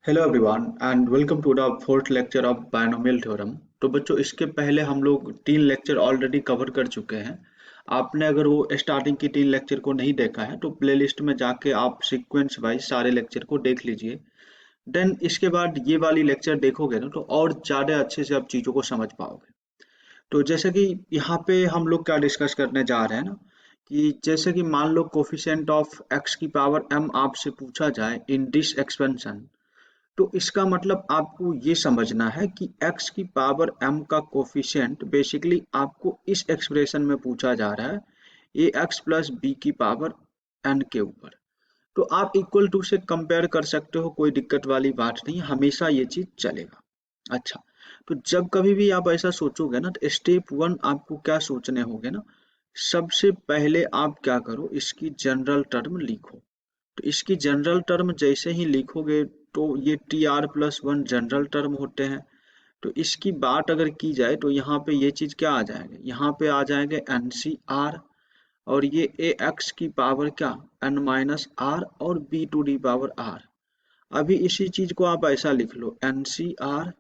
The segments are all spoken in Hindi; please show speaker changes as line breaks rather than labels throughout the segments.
Hello everyone and welcome to the fourth lecture of binomial theorem. तो बच्चों, इसके पहले हम लोग 3 लेक्चर ऑलरेडी कवर कर चुके हैं। आपने अगर वो स्टार्टिंग की 3 लेक्चर को नहीं देखा है तो प्लेलिस्ट में जाके आप सीक्वेंस वाइज सारे लेक्चर को देख लीजिए। देन इसके बाद ये वाली लेक्चर देखोगे ना तो और ज़्यादा अच्छे से आप चीज़ों को समझ पाओगे। तो जैसे कि यहाँ पे हम लोग क्या डिस्कस करने जा रहे हैं ना, कि जैसे कि मान लो कोफिशिएंट ऑफ एक्स की पावर m आपसे पूछा जाए इन दिस एक्सपेंशन। तो इसका मतलब आपको ये समझना है कि x की पावर m का कोफिशिएंट बेसिकली आपको इस एक्सप्रेशन में पूछा जा रहा है ए एक्स प्लस बी की पावर n के ऊपर। तो आप इक्वल टू से कंपेयर कर सकते हो, कोई दिक्कत वाली बात नहीं, हमेशा ये चीज चलेगा। अच्छा, तो जब कभी भी आप ऐसा सोचोगे ना तो स्टेप 1 आपको क्या सोचने होंगे ना, सबसे पहले आप क्या करो, इसकी जनरल टर्म लिखो। तो इसकी जनरल टर्म जैसे ही लिखोगे तो ये T R plus one general term होते हैं। तो इसकी बात अगर की जाए तो यहाँ पे ये चीज क्या आ जाएगा, यहाँ पे आ जाएंगे एन सी आर, और ये ए एक्स की पावर क्या, एन माइनस आर, और B to the power R. अभी इसी चीज को आप ऐसा लिख लो, एन सी आर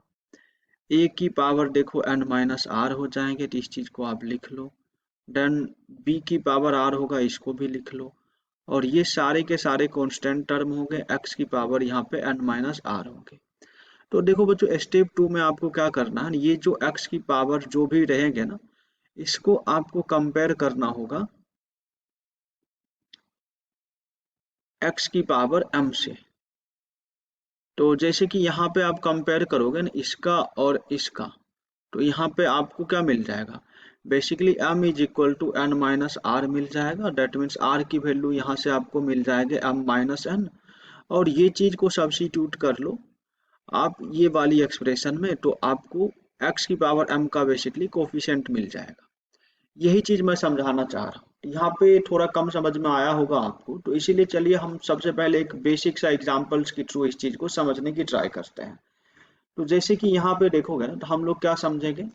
ए की पावर देखो एन माइनस आर हो जाएंगे, तो इस चीज को आप लिख लो। देन बी की पावर आर होगा, इसको भी लिख लो। और ये सारे के सारे कांस्टेंट टर्म हो गए, एक्स की पावर यहाँ पे एन माइनस आर होंगे। तो देखो बच्चों, स्टेप 2 में आपको क्या करना है, ये जो एक्स की पावर जो भी रहेंगे ना, इसको आपको कंपेयर करना होगा एक्स की पावर एम से। तो जैसे कि यहाँ पे आप कंपेयर करोगे ना इसका और इसका, तो यहाँ पे आपको क्या मिल जाएगा, basically m is equal to N minus R मिल जाएगा। डेट मीन्स r की वैल्यू यहाँ से आपको मिल जाएगी m माइनस एन, और ये चीज को सब्स्टिट्यूट कर लो आप ये वाली एक्सप्रेशन में, तो आपको x की पावर m का बेसिकली कोफिशिएंट मिल जाएगा। यही चीज मैं समझाना चाह रहा हूँ, यहाँ पे थोड़ा कम समझ में आया होगा आपको, तो इसीलिए चलिए हम सबसे पहले एक बेसिक सा एग्जांपल्स के थ्रू इस चीज को समझने की ट्राई करते हैं। तो जैसे कि यहाँ पे देखोगे ना तो हम लोग क्या समझेंगे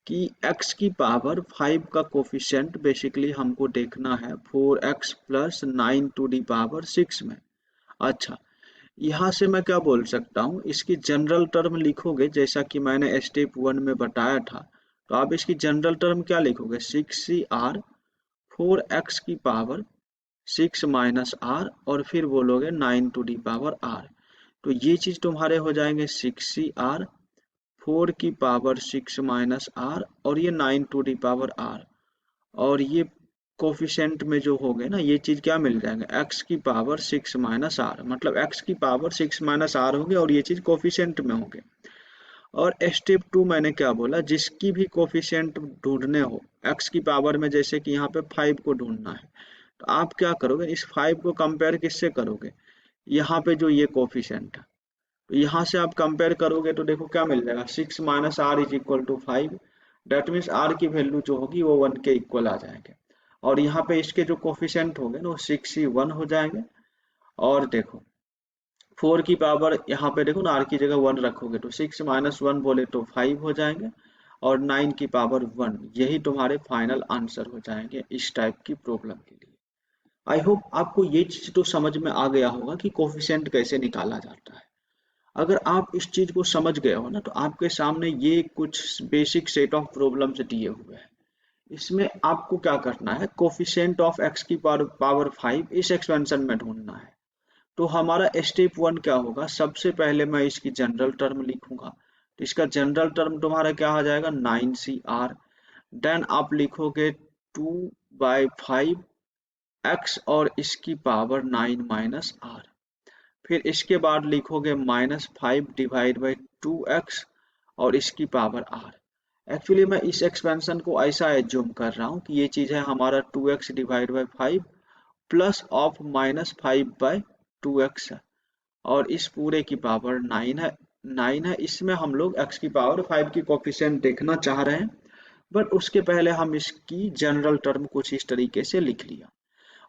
कि x की पावर 5 का कोफिशिएंट बेसिकली हमको देखना है 4x plus 9 to the power 6 में। अच्छा, यहाँ से मैं क्या बोल सकता हूँ, इसकी जनरल टर्म लिखोगे जैसा कि मैंने स्टेप 1 में बताया था। तो आप इसकी जनरल टर्म क्या लिखोगे, 6c r 4x की पावर 6 माइनस आर, और फिर बोलोगे 9 टू दी पावर आर। तो ये चीज तुम्हारे हो जाएंगे 6c r 4 की पावर 6 माइनस आर, और ये 9 टू दी पावर आर। और ये कोफिशिएंट में जो हो गए ना, ये चीज क्या मिल जाएंगे, x की पावर 6 माइनस आर, मतलब x की पावर 6 माइनस आर होंगे, और ये चीज कोफिशिएंट में होंगे। और स्टेप 2 मैंने क्या बोला, जिसकी भी कोफिशिएंट ढूंढने हो x की पावर में, जैसे कि यहाँ पे 5 को ढूंढना है, तो आप क्या करोगे, इस 5 को कंपेयर किससे करोगे, यहाँ पे जो ये कोफिशिएंट है, तो यहाँ से आप कंपेयर करोगे तो देखो क्या मिल जाएगा, 6 minus R is equal to 5। That means R की वैल्यू जो होगी वो 1 के इक्वल आ जाएंगे। और यहाँ पे इसके जो कोफिशिएंट होंगे ना वो 6 ही 1 हो जाएंगे। और देखो 4 की पावर यहाँ पे देखो ना, आर की जगह 1 रखोगे तो 6 माइनस 1 बोले तो 5 हो जाएंगे, और 9 की पावर 1, यही तुम्हारे फाइनल आंसर हो जाएंगे इस टाइप की प्रॉब्लम के लिए। आई होप आपको ये चीज तो समझ में आ गया होगा कि कोफिशिएंट कैसे निकाला जाता है। अगर आप इस चीज को समझ गए हो ना तो आपके सामने ये कुछ बेसिक सेट ऑफ प्रॉब्लम्स दिए हुए हैं। इसमें आपको क्या करना है, कोफिशिएंट ऑफ एक्स की पावर 5 इस एक्सपेंशन में ढूंढना है। तो हमारा स्टेप 1 क्या होगा, सबसे पहले मैं इसकी जनरल टर्म लिखूंगा। तो इसका जनरल टर्म तुम्हारा क्या आ जाएगा, 9c r। देन आप लिखोगे 2/5 x और इसकी पावर 9 माइनस आर। फिर इसके बाद लिखोगे -5 डिवाइड बाई 2x और इसकी पावर r। एक्चुअली मैं इस एक्सपेंशन को ऐसा एज्यूम कर रहा हूँ कि ये चीज है हमारा 2x divide by 5 plus of -5/2x है, और इस पूरे की पावर 9 है। इसमें हम लोग x की पावर 5 की कोफिशिएंट देखना चाह रहे हैं, बट उसके पहले हम इसकी जनरल टर्म कुछ इस तरीके से लिख लिया।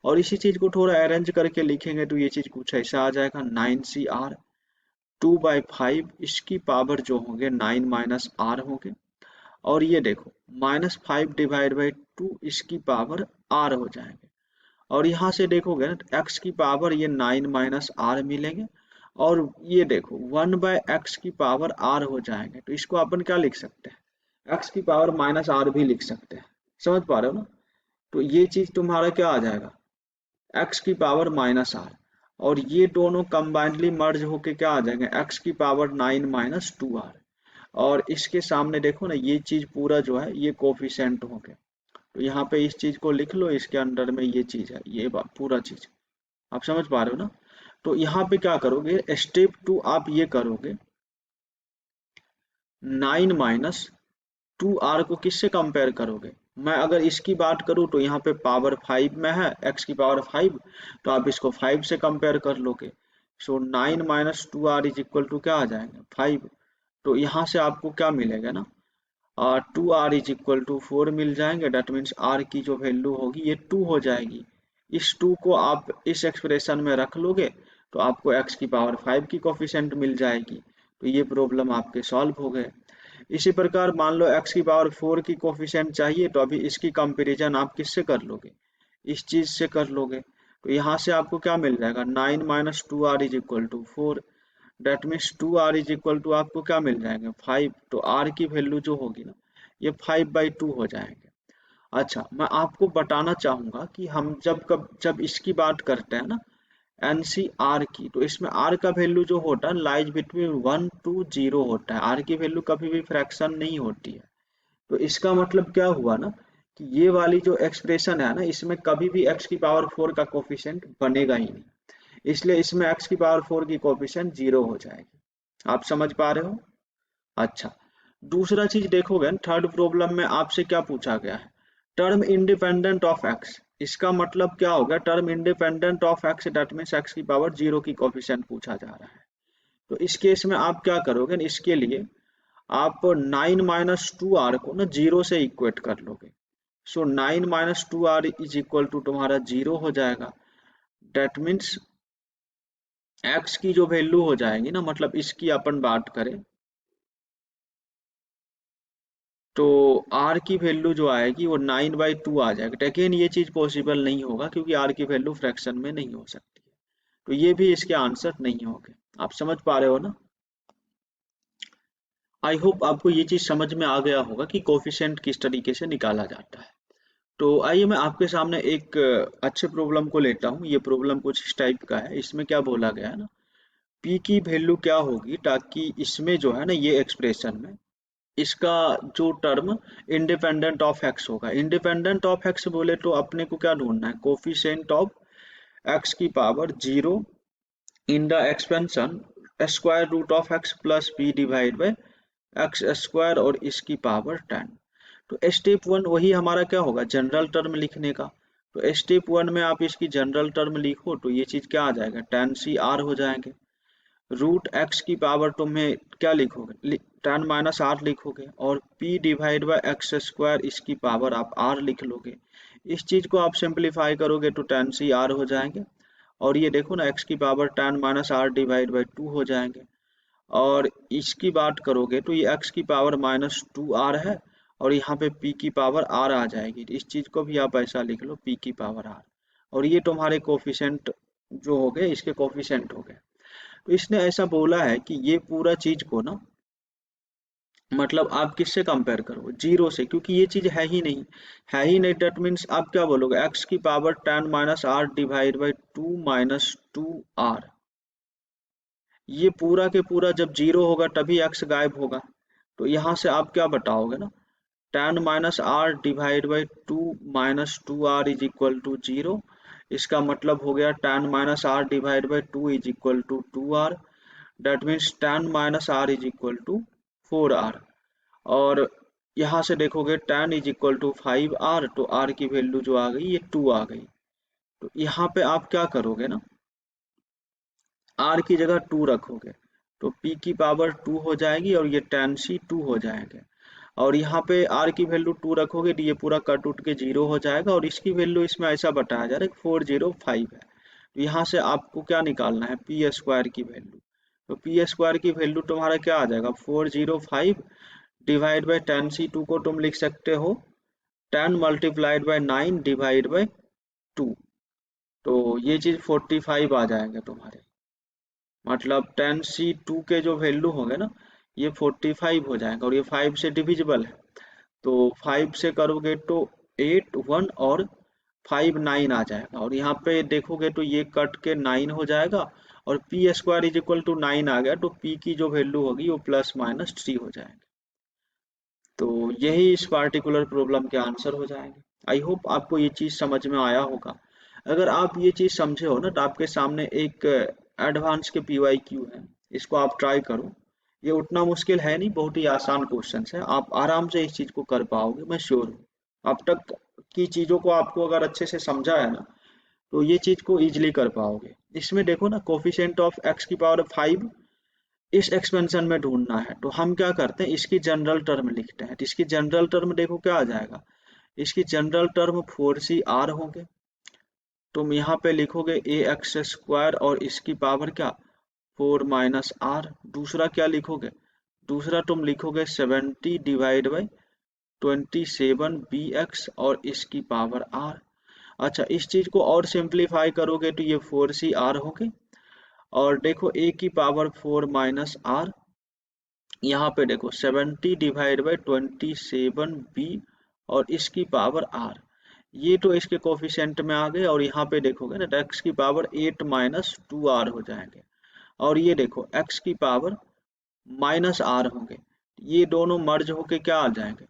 और इसी चीज को थोड़ा अरेंज करके लिखेंगे तो ये चीज कुछ ऐसा आ जाएगा, 9c r 2/5 इसकी पावर जो होंगे 9 माइनस आर होंगे, और ये देखो -5 डिवाइड बाई 2 इसकी पावर r हो जाएंगे। और यहाँ से देखोगे ना एक्स की पावर ये 9 माइनस आर मिलेंगे, और ये देखो 1/x की पावर r हो जाएंगे, तो इसको अपन क्या लिख सकते हैं, x की पावर -r भी लिख सकते हैं। समझ पा रहे हो ना? तो ये चीज तुम्हारा क्या आ जाएगा, x की पावर -r, और ये दोनों कंबाइंडली मर्ज होके क्या आ जाएंगे, x की पावर 9 - 2r। और इसके सामने देखो ना, ये चीज पूरा जो है ये कोफिशिएंट हो गए, तो यहाँ पे इस चीज को लिख लो, इसके अंडर में ये चीज है, ये पूरा चीज आप समझ पा रहे हो ना? तो यहाँ पे क्या करोगे, स्टेप 2 आप ये करोगे, 9 - 2r को किससे कंपेयर करोगे? मैं अगर इसकी बात करूं तो यहाँ पे पावर 5 में है, x की पावर 5, तो आप इसको 5 से कंपेयर कर लोगे। सो 9 - 2r इज इक्वल टू क्या आ जाएगा, 5। तो यहाँ से आपको क्या मिलेगा ना, 2r इज इक्वल टू 4 मिल जाएंगे। डेट मीन्स r की जो वैल्यू होगी ये 2 हो जाएगी। इस 2 को आप इस एक्सप्रेशन में रख लोगे तो आपको x की पावर 5 की कोफिशिएंट मिल जाएगी। तो ये प्रॉब्लम आपके सॉल्व हो गए। इसी प्रकार मान लो x की पावर 4 की कोफिशिएंट चाहिए, तो अभी इसकी कंपैरिजन आप किससे कर लोगे, इस चीज से कर लोगे। तो यहाँ से आपको क्या मिल जाएगा, 9 - 2r is equal to 4। That means 2r is equal to आपको क्या मिल जाएंगे, 5। तो r की वैल्यू जो होगी ना, ये 5/2 हो जाएंगे। अच्छा, मैं आपको बताना चाहूंगा कि हम जब इसकी बात करते हैं ना, एनसीआर की, तो इसमें आर का वैल्यू जो होता है लाइज बिटवीन 1 to 0 होता है। आर की वैल्यू कभी भी फ्रैक्शन नहीं होती है। तो इसका मतलब क्या हुआ ना, कि ये वाली जो एक्सप्रेशन है ना, इसमें कभी भी x की पावर 4 का कोफिशिएंट बनेगा ही नहीं, इसलिए इसमें x की पावर 4 की कोफिशिएंट 0 हो जाएगी। आप समझ पा रहे हो? अच्छा, दूसरा चीज देखोगे, थर्ड प्रॉब्लम में आपसे क्या पूछा गया है, टर्म इंडिपेंडेंट ऑफ एक्स। इसका मतलब क्या होगा, term independent of X, that means X की पावर 0 की कोफिशिएंट पूछा जा रहा है। तो इस केस में आप क्या करोगे, इसके लिए आप 9 - 2r को ना 0 से इक्वेट कर लोगे। सो 9 - 2r इज इक्वल टू तुम्हारा 0 हो जाएगा। डेट मीन्स एक्स की जो वैल्यू हो जाएगी ना, मतलब इसकी अपन बात करें तो r की वैल्यू जो आएगी वो 9/2 आ जाएगा। लेकिन ये चीज पॉसिबल नहीं होगा क्योंकि r की वैल्यू फ्रैक्शन में नहीं हो सकती है। तो ये भी इसके आंसर नहीं होंगे। आप समझ पा रहे हो ना? आई होप आपको ये चीज समझ में आ गया होगा कि कोफिशिएंट किस तरीके से निकाला जाता है। तो आइए मैं आपके सामने एक अच्छे प्रॉब्लम को लेता हूँ। ये प्रॉब्लम कुछ इस टाइप का है। इसमें क्या बोला गया है ना, p की वैल्यू क्या होगी, ताकि इसमें जो है ना ये एक्सप्रेशन में इसका जो टर्म इंडिपेंडेंट ऑफ एक्स होगा। इंडिपेंडेंट ऑफ एक्स बोले तो अपने को क्या ढूंढना है, कोफिशिएंट ऑफ एक्स की power 0 in the expansion square root of X plus P divide by X square और इसकी पावर 10। तो स्टेप 1 वही हमारा क्या होगा, जनरल टर्म लिखने का। तो स्टेप 1 में आप इसकी जनरल टर्म लिखो तो ये चीज क्या आ जाएगा, 10 CR हो जाएंगे। रूट एक्स की पावर तुम्हें क्या लिखोगे, 10 - r लिखोगे, और p divide by X square इसकी पावर आप r लिख लोगे। इस चीज को आप सिंप्लीफाई करोगे तो 10 CR हो जाएंगे। और ये देखो ना, x की पावर 10 - r डिवाइड बाई 2 हो जाएंगे। और इसकी बात करोगे तो ये x की पावर -2r है, और यहाँ पे p की पावर r आ जाएगी। तो इस चीज को भी आप ऐसा लिख लो, p की पावर r। और ये तुम्हारे कोफिशिएंट जो हो गए, इसके कोफिशिएंट हो गए। तो इसने ऐसा बोला है कि ये पूरा चीज को ना, मतलब आप किससे कंपेयर करो, 0 से, क्योंकि ये चीज है ही नहीं। दैट मीन्स आप क्या बोलोगे, x की power 10 - r divide by 2 - 2r। ये पूरा के पूरा जब 0 होगा तभी x गायब होगा। तो यहाँ से आप क्या बताओगे ना, 10 - r divide by 2 - 2r is equal to 0। इसका मतलब हो गया 10 - r divide by 2 is equal to 2r। That means 10 - r is equal to 4r। और यहाँ से देखोगे 10 इज इक्वल टू 5r, तो r की वैल्यू जो आ गई ये 2 आ गई। तो यहाँ पे आप क्या करोगे ना, r की जगह 2 रखोगे तो p की पावर 2 हो जाएगी, और ये 10c 2 हो जाएंगे। और यहाँ पे r की वैल्यू 2 रखोगे तो ये पूरा कट उठ के 0 हो जाएगा, और इसकी वैल्यू इसमें ऐसा बताया जा रहा है 405 है। तो यहाँ से आपको क्या निकालना है, पी स्क्वायर की वैल्यू। तो पी स्क्वायर की वैल्यू तुम्हारा क्या आ जाएगा, 405 डिवाइड बाई 10c2 को तुम लिख सकते हो 10 मल्टीप्लाइड बाई 9 डिवाइड बाई 2। तो ये चीज 45 आ जाएंगे तुम्हारे। मतलब 10C2 के जो वैल्यू होंगे ना, ये 45 हो जाएगा और ये 5 से डिविजिबल है, तो 5 से करोगे तो 8 1 और 5 9 आ जाएगा, और यहाँ पे देखोगे तो ये कट के 9 हो जाएगा और P square is equal to 9 आ गया, तो पी की जो वैल्यू होगी वो +-3 हो जाएगी। तो यही इस पार्टिकुलर प्रॉब्लम के आंसर हो जाएंगे। आई होप आपको ये चीज़ समझ में आया होगा। अगर आप ये चीज़ समझे हो ना, तो आपके सामने एक एडवांस के PYQ है, इसको आप ट्राई करो। ये उतना मुश्किल है नहीं, बहुत ही आसान क्वेश्चन है, आप आराम से इस चीज़ को कर पाओगे, मैं श्योर हूँ। अब तक की चीज़ों को आपको अगर अच्छे से समझा है ना, तो ये चीज़ को इजीली कर पाओगे। इसमें देखो ना, कोफिशिएंट ऑफ x⁵ इस एक्सपेंशन में ढूंढना है, तो हम क्या करते हैं, इसकी जनरल टर्म लिखते हैं। तो इसकी जनरल टर्म देखो क्या आ जाएगा, इसकी जनरल टर्म 4CR होंगे। तुम यहाँ पे लिखोगे ax² और इसकी पावर क्या, 4 - r। दूसरा क्या लिखोगे, दूसरा तुम लिखोगे 70 डिवाइड बाई 27bx और इसकी पावर r। अच्छा, इस चीज को और सिंप्लीफाई करोगे तो ये 4CR होंगे, और देखो a की पावर 4 - r, यहाँ पे देखो 70 डिवाइड बाई 27b और इसकी पावर r। ये तो इसके कोफिशिएंट में आ गए, और यहाँ पे देखोगे ना, x की पावर 8 - 2r हो जाएंगे, और ये देखो x की पावर -r होंगे। ये दोनों मर्ज होके क्या आ जाएंगे,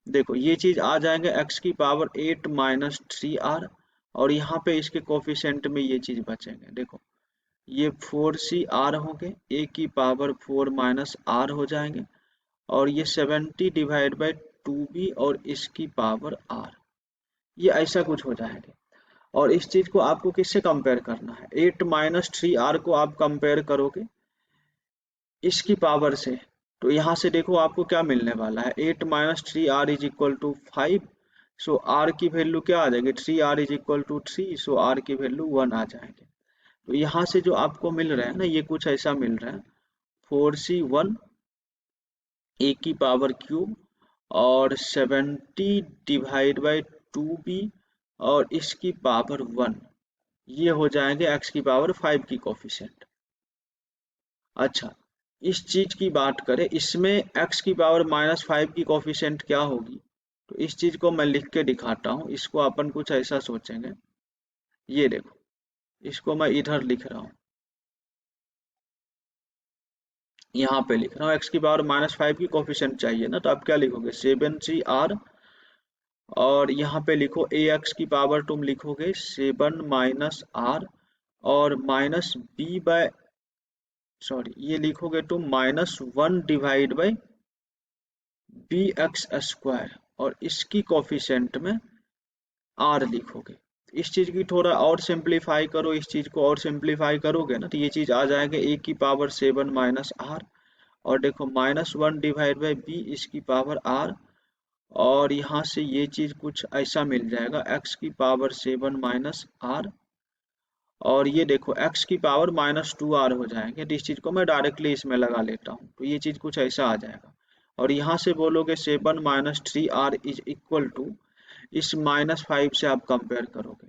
देखो ये चीज आ जाएंगे x की पावर 8 - 3r, और यहाँ पे इसके कोफिशिएंट में ये चीज बचेंगे। देखो ये 4CR होंगे, a की पावर 4 - r हो जाएंगे, और ये 70 डिवाइड बाई 2b और इसकी पावर r। ये ऐसा कुछ हो जाएगा, और इस चीज को आपको किससे कंपेयर करना है, 8 - 3r को आप कंपेयर करोगे इसकी पावर से, तो यहाँ से देखो आपको क्या मिलने वाला है, 8 - 3r is equal to 5। So r की वैल्यू क्या आ जाएगी, 3r is equal to 3, so r की वैल्यू 1 आ जाएगी। तो यहाँ से जो आपको मिल रहा है ना, ये कुछ ऐसा मिल रहा है, 4C1 a की पावर क्यूब और 70 डिवाइड बाई 2b और इसकी पावर 1, ये हो जाएंगे x की पावर 5 की कोफिशिएंट। अच्छा, इस चीज की बात करें, इसमें x की पावर -5 की कोफिशिएंट क्या होगी, तो इस चीज को मैं लिख के दिखाता हूँ। इसको अपन कुछ ऐसा सोचेंगे, ये देखो, इसको मैं इधर लिख रहा हूँ, यहाँ पे लिख रहा हूँ, x की पावर -5 की कोफिशिएंट चाहिए ना, तो आप क्या लिखोगे, 7CR, और यहाँ पे लिखो ax की पावर तुम लिखोगे 7 - r, और -b बाय, सॉरी, ये लिखोगे तुम -1 डिवाइड बाई bx², और इसकी कोफिशिएंट में r लिखोगे। इस चीज की थोड़ा और सिंप्लीफाई करो, इस चीज को और सिंप्लीफाई करोगे ना, तो ये चीज आ जाएगा a की पावर 7 - r, और देखो -1 डिवाइड बाई b इसकी पावर r, और यहाँ से ये चीज कुछ ऐसा मिल जाएगा, x की पावर 7 - r, और ये देखो x की पावर -2r हो जाएंगे। तो इस चीज को मैं डायरेक्टली इसमें लगा लेता हूँ, तो ये चीज कुछ ऐसा आ जाएगा, और यहाँ से बोलोगे 7 - 3r इज इक्वल टू, इस -5 से आप कंपेयर करोगे,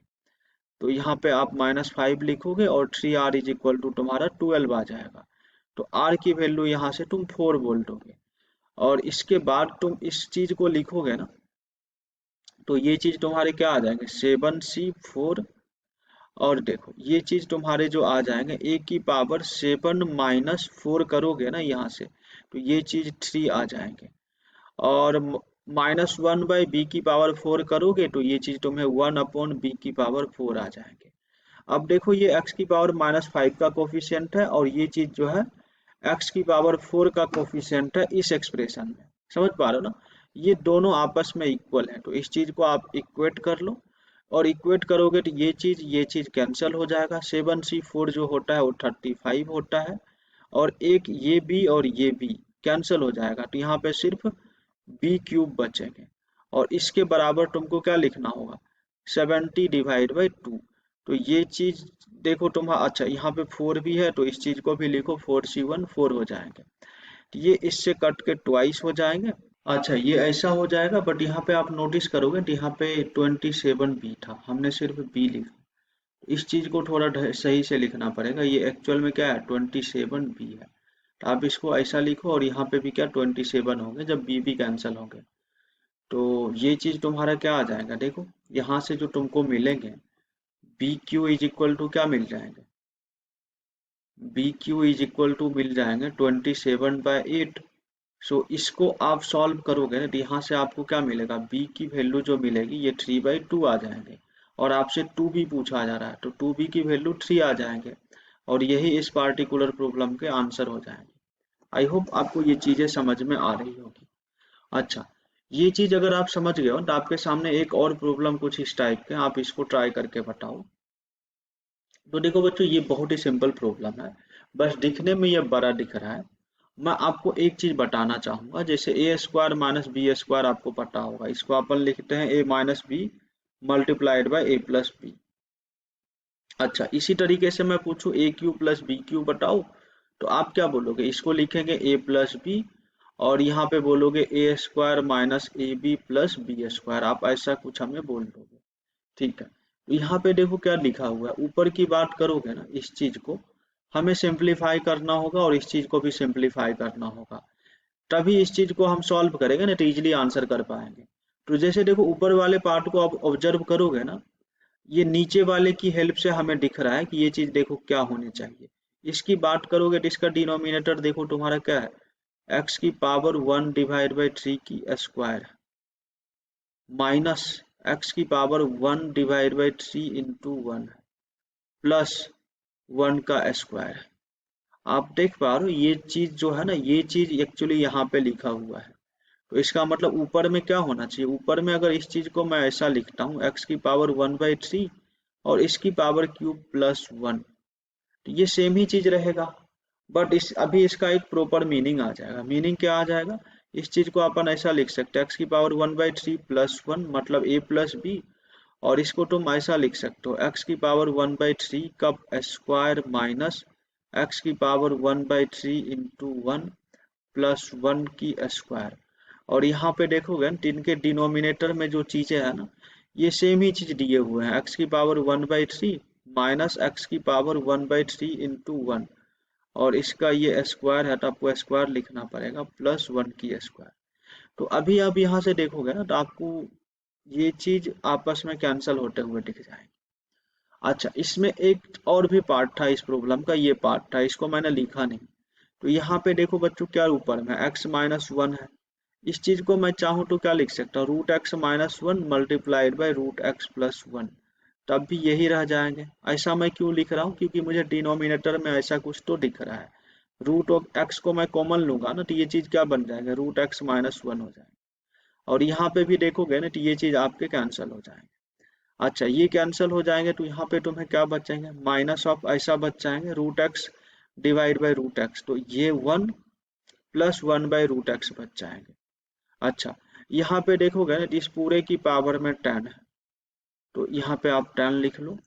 तो यहाँ पे आप -5 लिखोगे और 3r इज इक्वल टू तुम्हारा 12 आ जाएगा। तो r की वैल्यू यहाँ से तुम 4 बोल दोगे, और इसके बाद तुम इस चीज को लिखोगे ना, तो ये चीज तुम्हारे क्या आ जाएंगे, 7C4, और देखो ये चीज तुम्हारे जो आ जाएंगे, a की पावर 7 - 4 करोगे ना यहाँ से, तो ये चीज 3 आ जाएंगे, और -1 बाई बी की पावर 4 करोगे तो ये चीज तुम्हें 1/b की पावर 4 आ जाएंगे। अब देखो ये x की पावर -5 का कोफिशिएंट है, और ये चीज जो है x की पावर 4 का कोफिशिएंट है इस एक्सप्रेशन में, समझ पा रहे हो ना, ये दोनों आपस में इक्वल है, तो इस चीज को आप इक्वेट कर लो, और इक्वेट करोगे तो ये चीज कैंसिल हो जाएगा, 7C4 जो होता है वो 35 होता है, और एक ये b और ये b कैंसिल हो जाएगा, तो यहाँ पे सिर्फ b³ बचेंगे, और इसके बराबर तुमको क्या लिखना होगा, 70 डिवाइड बाई 2। तो ये चीज देखो तुम्हारा, अच्छा यहाँ पे 4 भी है, तो इस चीज को भी लिखो, 4C1 4 हो जाएंगे, तो ये इससे कट के ट्वाइस हो जाएंगे। अच्छा, ये ऐसा हो जाएगा, बट यहाँ पे आप नोटिस करोगे, तो यहाँ पे 27b था, हमने सिर्फ b लिखा, इस चीज को थोड़ा सही से लिखना पड़ेगा। ये एक्चुअल में क्या है 27b है, तो आप इसको ऐसा लिखो और यहाँ पे भी क्या 27 होंगे जब बी भी कैंसिल होंगे। तो ये चीज तुम्हारा क्या आ जाएगा, देखो यहाँ से जो तुमको मिलेंगे B Q is equal to क्या मिल जाएंगे, B Q is equal to मिल जाएंगे 27/8। सो इसको आप सॉल्व करोगे ना तो यहाँ से आपको क्या मिलेगा, बी की वैल्यू जो मिलेगी ये 3/2 आ जाएंगे, और आपसे 2 भी पूछा जा रहा है तो 2b की वैल्यू 3 आ जाएंगे, और यही इस पार्टिकुलर प्रॉब्लम के आंसर हो जाएंगे। आई होप आपको ये चीजें समझ में आ रही होगी। अच्छा, ये चीज अगर आप समझ गए हो तो आपके सामने एक और प्रॉब्लम कुछ इस टाइप के, आप इसको ट्राई करके बताओ। तो देखो बच्चों ये बहुत ही सिंपल प्रॉब्लम है, बस दिखने में ये बड़ा दिख रहा है। मैं आपको एक चीज बताना चाहूंगा, जैसे A square minus B square आपको पता होगा, इसको अपन लिखते हैं A minus B multiplied by A plus B. अच्छा, इसी तरीके से मैं पूछूं A Q plus B Q बताओ, तो आप क्या बोलोगे, इसको लिखेंगे ए प्लस बी और यहाँ पे बोलोगे A square minus A B plus B square, आप ऐसा कुछ हमें बोल दोगे। ठीक है, तो यहाँ पे देखो क्या लिखा हुआ है, ऊपर की बात करोगे ना इस चीज को हमें सिंप्लीफाई करना होगा और इस चीज को भी सिंप्लीफाई करना होगा, तभी इस चीज को हम सॉल्व करेंगे ना तो इजीली आंसर कर पाएंगे। तो जैसे देखो ऊपर वाले पार्ट को आप ऑब्जर्व करोगे ना, ये नीचे वाले की हेल्प से हमें दिख रहा है कि ये चीज देखो क्या होनी चाहिए। इसकी बात करोगे तो इसका डिनोमिनेटर देखो तुम्हारा क्या है, एक्स की पावर 1/3 की स्क्वायर माइनस एक्स की पावर 1/3 इंटू 1 प्लस 1 का स्क्वायर। आप देख पा रहे हो ये चीज जो है ना, ये चीज एक्चुअली यहाँ पे लिखा हुआ है, तो इसका मतलब ऊपर में क्या होना चाहिए, ऊपर में अगर इस चीज को मैं ऐसा लिखता हूँ एक्स की पावर 1/3 और इसकी पावर क्यूब प्लस 1, तो ये सेम ही चीज रहेगा, बट इस अभी इसका एक प्रॉपर मीनिंग आ जाएगा। मीनिंग क्या आ जाएगा, इस चीज को अपन ऐसा लिख सकते हैं एक्स की पावर 1/3 प्लस 1 मतलब ए प्लस बी, और इसको तुम ऐसा लिख सकते हो एक्स की पावर 1/3 का स्क्वायर माइनस एक्स की पावर 1/3 इंटू 1 प्लस 1 की स्क्वायर। और यहाँ पे देखोगे न, इनके डिनोमिनेटर में जो चीजें है ना ये सेम ही चीज दिए हुए हैं, एक्स की पावर 1/3 माइनस एक्स की पावर 1/3 इंटू 1, और इसका ये स्क्वायर है तो आपको स्क्वायर लिखना पड़ेगा प्लस 1 की स्क्वायर। तो अभी आप यहाँ से देखोगे ना तो आपको ये चीज आपस में कैंसिल होते हुए दिख जाएंगे। अच्छा, इसमें एक और भी पार्ट था इस प्रॉब्लम का, ये पार्ट था इसको मैंने लिखा नहीं। तो यहाँ पे देखो बच्चों क्या ऊपर में x-1 है, इस चीज को मैं चाहूँ तो क्या लिख सकता हूँ, √x-1 मल्टीप्लाइड बाई √x+1, तब भी यही रह जाएंगे। ऐसा मैं क्यों लिख रहा हूँ, क्योंकि मुझे डिनोमिनेटर में ऐसा कुछ तो दिख रहा है, रूट ऑफ एक्स को मैं कॉमन लूंगा ना तो ये चीज क्या बन जाएगा, √x-1 हो जाएगा, और यहाँ पे भी देखोगे ना तो ये चीज आपके कैंसिल हो जाएंगे। अच्छा, ये कैंसिल हो जाएंगे तो यहाँ पे तुम्हें क्या बचेंगे, माइनस ऑफ ऐसा बच जाएंगे √x डिवाइड बाई √x, तो ये 1 प्लस 1/√x बच जाएंगे। अच्छा, यहाँ पे देखोगे ना तो इस पूरे की पावर में 10 है, तो यहाँ पे आप 10 लिख लो,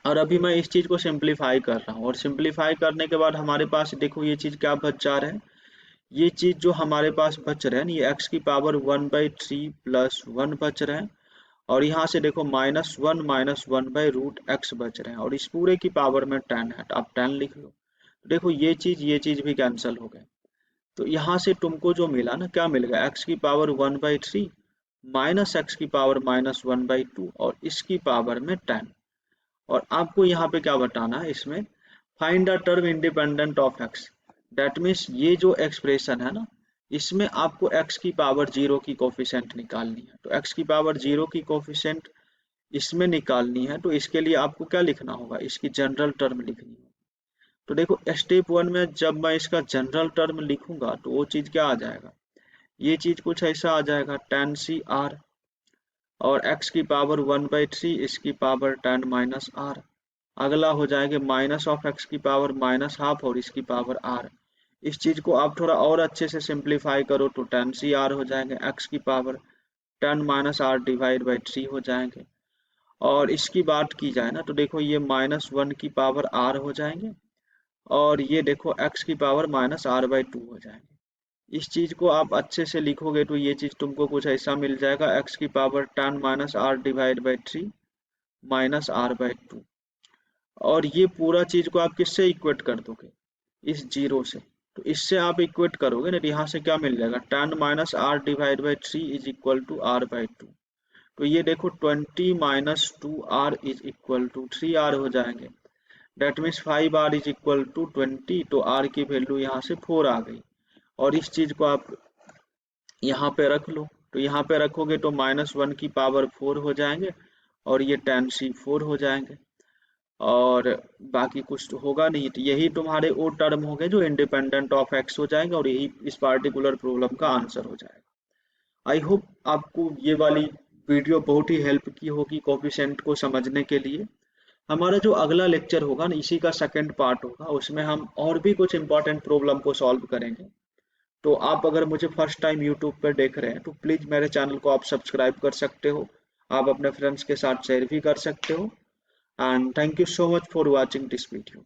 और अभी मैं इस चीज को सिंप्लीफाई कर रहा हूँ, और सिंप्लीफाई करने के बाद हमारे पास देखो ये चीज क्या बच जा रहा है, ये चीज जो हमारे पास बच रहे हैं ये एक्स की पावर 1/3 प्लस 1 बच रहे हैं, और यहाँ से देखो -1 बच रहे हैं, और इस पूरे की पावर में 10 है तो आप 10 लिख लो। देखो ये चीज भी कैंसिल हो गए, तो यहाँ से तुमको जो मिला ना क्या मिल गया, एक्स की पावर 1/3 माइनस एक्स की पावर -1/2 और इसकी पावर में 10। और आपको यहाँ पे क्या बताना है, इसमें find the term independent of x, that means ये जो एक्सप्रेशन है ना इसमें आपको x की पावर 0 की कोफिशिएंट निकालनी है, तो x की पावर 0 की कोफिशिएंट इसमें निकालनी है, तो इसके लिए आपको क्या लिखना होगा, इसकी जनरल टर्म लिखनी होगी। तो देखो स्टेप 1 में जब मैं इसका जनरल टर्म लिखूंगा तो वो चीज क्या आ जाएगा, ये चीज कुछ ऐसा आ जाएगा tan CR, और x की पावर 1/3 इसकी पावर tan माइनस r, अगला हो जाएगा माइनस ऑफ x की पावर -12 और इसकी पावर r। इस चीज को आप थोड़ा और अच्छे से सिंप्लीफाई करो तो tan CR हो जाएंगे, x की power tan minus r divide by 3 हो जाएंगे, और इसकी बात की जाए ना तो देखो ये -1 की पावर r हो जाएंगे, और ये देखो x की पावर -r/2 हो जाएंगे। इस चीज को आप अच्छे से लिखोगे तो ये चीज तुमको कुछ ऐसा मिल जाएगा, x की power tan minus r divide by 3 -r/2। और ये पूरा चीज को आप किससे इक्वेट कर दोगे, इस जीरो से। तो इससे आप इक्वेट करोगे ना, यहाँ से क्या मिल जाएगा, 10 minus R divide by 3 is equal to R by 2। तो ये देखो 20 minus 2r is equal to 3r हो जाएंगे। That means 5r is equal to 20, तो r की वैल्यू यहाँ से 4 आ गई। और इस चीज को आप यहाँ पे रख लो, तो यहाँ पे रखोगे तो -1 की पावर 4 हो जाएंगे और ये tan c4 हो जाएंगे। और बाकी कुछ तो होगा नहीं, तो यही तुम्हारे वो टर्म हो गए जो इंडिपेंडेंट ऑफ x हो जाएंगे और यही इस पार्टिकुलर प्रॉब्लम का आंसर हो जाएगा। आई होप आपको ये वाली वीडियो बहुत ही हेल्प की होगी कोफिशिएंट को समझने के लिए। हमारा जो अगला लेक्चर होगा ना, इसी का सेकंड पार्ट होगा, उसमें हम और भी कुछ इंपॉर्टेंट प्रॉब्लम को सॉल्व करेंगे। तो आप अगर मुझे फर्स्ट टाइम यूट्यूब पर देख रहे हैं तो प्लीज़ मेरे चैनल को आप सब्सक्राइब कर सकते हो, आप अपने फ्रेंड्स के साथ शेयर भी कर सकते हो। And thank you so much for watching this video.